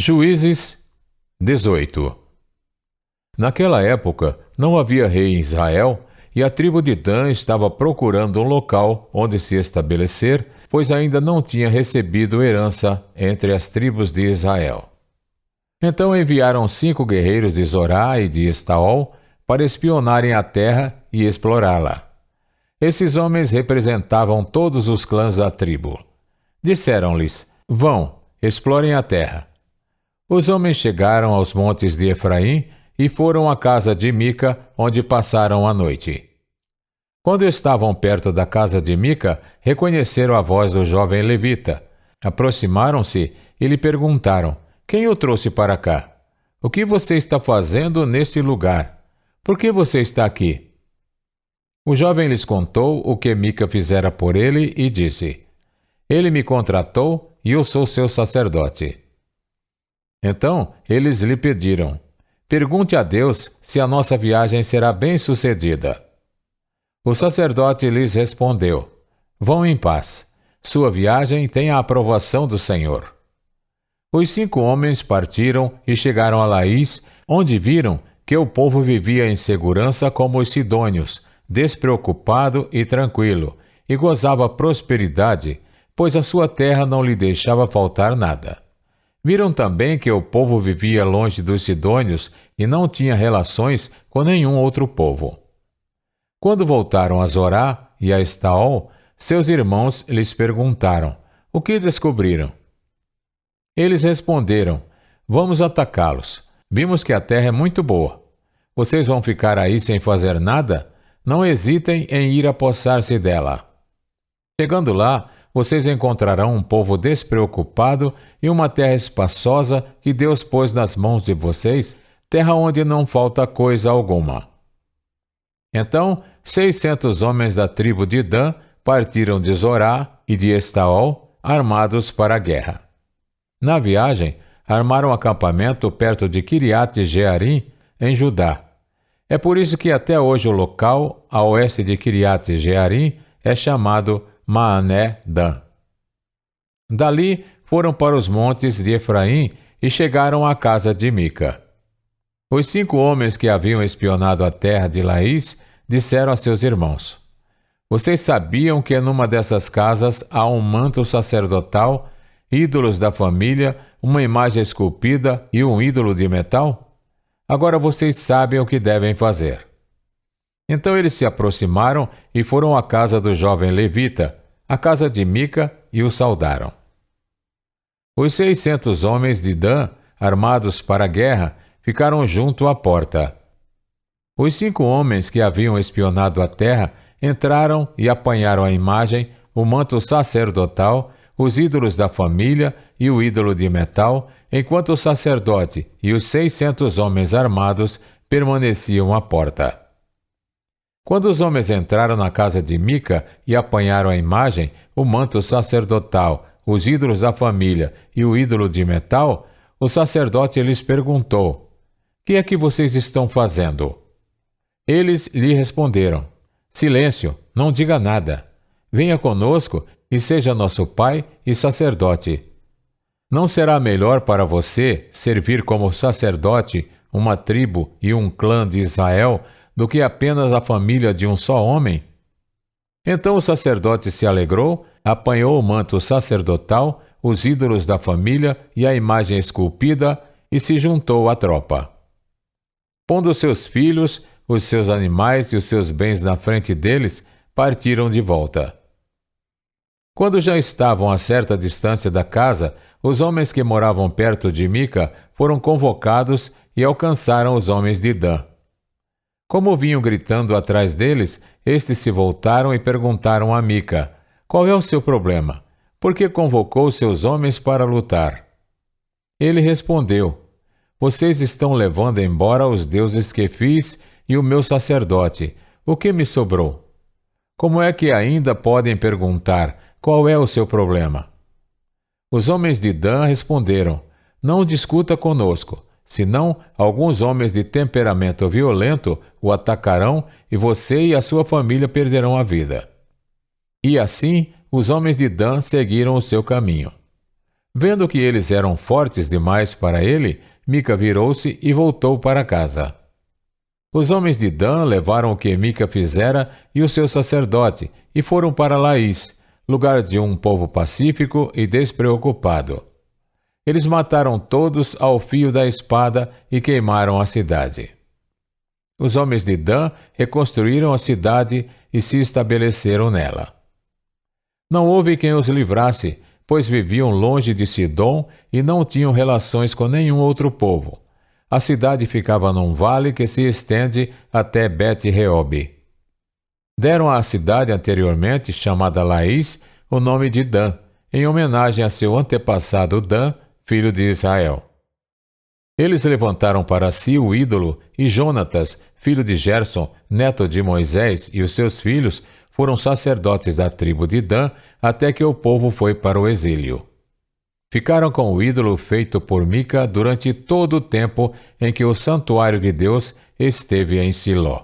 Juízes 18. Naquela época, não havia rei em Israel, e a tribo de Dan estava procurando um local onde se estabelecer, pois ainda não tinha recebido herança entre as tribos de Israel. Então enviaram 5 guerreiros de Zorá e de Estaol para espionarem a terra e explorá-la. Esses homens representavam todos os clãs da tribo. Disseram-lhes: vão, explorem a terra. Os homens chegaram aos montes de Efraim e foram à casa de Mica, onde passaram a noite. Quando estavam perto da casa de Mica, reconheceram a voz do jovem levita. Aproximaram-se e lhe perguntaram: quem o trouxe para cá? O que você está fazendo neste lugar? Por que você está aqui? O jovem lhes contou o que Mica fizera por ele e disse: ele me contratou e eu sou seu sacerdote. Então eles lhe pediram: pergunte a Deus se a nossa viagem será bem-sucedida. O sacerdote lhes respondeu: vão em paz. Sua viagem tem a aprovação do Senhor. Os 5 homens partiram e chegaram a Laís, onde viram que o povo vivia em segurança como os sidônios, despreocupado e tranquilo, e gozava prosperidade, pois a sua terra não lhe deixava faltar nada. Viram também que o povo vivia longe dos sidônios e não tinha relações com nenhum outro povo. Quando voltaram a Zorá e a Estaol, seus irmãos lhes perguntaram: o que descobriram? Eles responderam: vamos atacá-los. Vimos que a terra é muito boa. Vocês vão ficar aí sem fazer nada? Não hesitem em ir apossar-se dela. Chegando lá, vocês encontrarão um povo despreocupado e uma terra espaçosa que Deus pôs nas mãos de vocês, terra onde não falta coisa alguma. Então, 600 homens da tribo de Dan partiram de Zorá e de Estaol, armados para a guerra. Na viagem, armaram acampamento perto de Quiriate-Jearim, em Judá. É por isso que até hoje o local, a oeste de Quiriate-Jearim, é chamado Maané-Dan. Dali foram para os montes de Efraim e chegaram à casa de Mica. Os 5 homens que haviam espionado a terra de Laís disseram a seus irmãos: vocês sabiam que numa dessas casas há um manto sacerdotal, ídolos da família, uma imagem esculpida e um ídolo de metal? Agora vocês sabem o que devem fazer. Então eles se aproximaram e foram à casa do jovem levita, a casa de Mica, e o saudaram. Os 600 homens de Dan, armados para a guerra, ficaram junto à porta. Os 5 homens que haviam espionado a terra entraram e apanharam a imagem, o manto sacerdotal, os ídolos da família e o ídolo de metal, enquanto o sacerdote e os 600 homens armados permaneciam à porta. Quando os homens entraram na casa de Mica e apanharam a imagem, o manto sacerdotal, os ídolos da família e o ídolo de metal, o sacerdote lhes perguntou: que é que vocês estão fazendo? Eles lhe responderam: silêncio, não diga nada. Venha conosco e seja nosso pai e sacerdote. Não será melhor para você servir como sacerdote uma tribo e um clã de Israel do que apenas a família de um só homem? Então o sacerdote se alegrou, apanhou o manto sacerdotal, os ídolos da família e a imagem esculpida e se juntou à tropa. Pondo seus filhos, os seus animais e os seus bens na frente deles, partiram de volta. Quando já estavam a certa distância da casa, os homens que moravam perto de Mica foram convocados e alcançaram os homens de Dan. Como vinham gritando atrás deles, estes se voltaram e perguntaram a Mica: qual é o seu problema? Por que convocou seus homens para lutar? Ele respondeu: vocês estão levando embora os deuses que fiz e o meu sacerdote. O que me sobrou? Como é que ainda podem perguntar: qual é o seu problema? Os homens de Dan responderam: não discuta conosco, senão alguns homens de temperamento violento o atacarão e você e a sua família perderão a vida. E assim, os homens de Dan seguiram o seu caminho. Vendo que eles eram fortes demais para ele, Mica virou-se e voltou para casa. Os homens de Dan levaram o que Mica fizera e o seu sacerdote, e foram para Laís, lugar de um povo pacífico e despreocupado. Eles mataram todos ao fio da espada e queimaram a cidade. Os homens de Dan reconstruíram a cidade e se estabeleceram nela. Não houve quem os livrasse, pois viviam longe de Sidom e não tinham relações com nenhum outro povo. A cidade ficava num vale que se estende até Bet-Reob. Deram à cidade anteriormente chamada Laís o nome de Dan, em homenagem a seu antepassado Dan, filho de Israel. Eles levantaram para si o ídolo e Jonatas, filho de Gerson, neto de Moisés, e os seus filhos foram sacerdotes da tribo de Dan até que o povo foi para o exílio. Ficaram com o ídolo feito por Mica durante todo o tempo em que o santuário de Deus esteve em Siló.